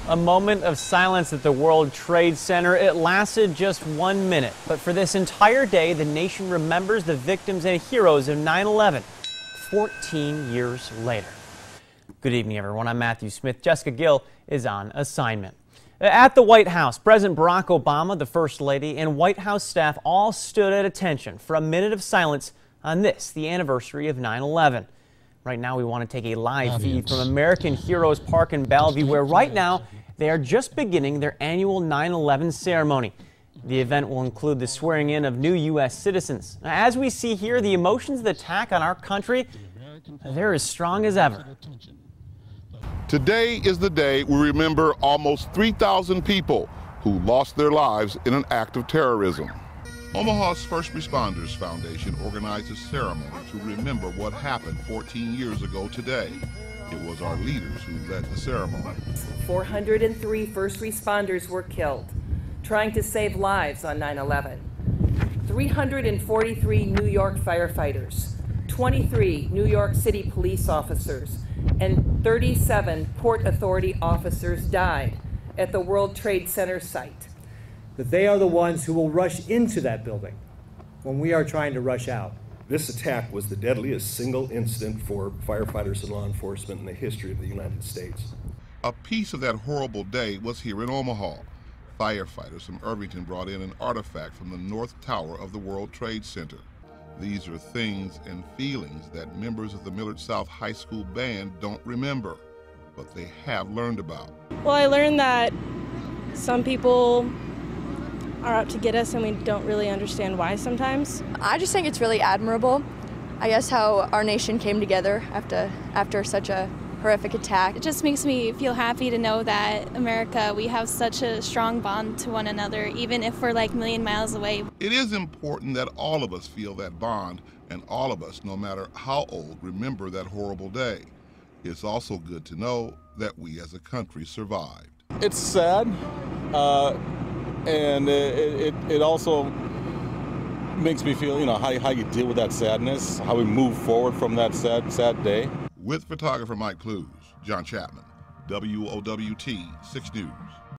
A moment of silence at the World Trade Center. It lasted just 1 minute, but for this entire day, the nation remembers the victims and heroes of 9/11, 14 years later. Good evening, everyone. I'm Matthew Smith. Jessica Gill is on assignment. At the White House, President Barack Obama, the First Lady, and White House staff all stood at attention for a minute of silence on this, the anniversary of 9/11. Right now, we want to take a live feed from American Heroes Park in Bellevue, where right now they are just beginning their annual 9/11 ceremony. The event will include the swearing in of new U.S. citizens. As we see here, the emotions of the attack on our country, they're as strong as ever. Today is the day we remember almost 3,000 people who lost their lives in an act of terrorism. Omaha's First Responders Foundation organized a ceremony to remember what happened 14 years ago today. It was our leaders who led the ceremony. 403 first responders were killed trying to save lives on 9/11. 343 New York firefighters, 23 New York City police officers, and 37 Port Authority officers died at the World Trade Center site. That they are the ones who will rush into that building when we are trying to rush out. This attack was the deadliest single incident for firefighters and law enforcement in the history of the United States. A piece of that horrible day was here in Omaha. Firefighters from Irvington brought in an artifact from the North Tower of the World Trade Center. These are things and feelings that members of the Millard South High School band don't remember, but they have learned about. Well, I learned that some people are out to get us and we don't really understand why sometimes. I just think it's really admirable, I guess, how our nation came together after such a horrific attack. It just makes me feel happy to know that America, we have such a strong bond to one another, even if we're like a million miles away. It is important that all of us feel that bond, and all of us, no matter how old, remember that horrible day. It's also good to know that we as a country survived. It's sad, and it also makes me feel, how you deal with that sadness, how we move forward from that sad day. With photographer Mike Clues, John Chapman, WOWT 6 News.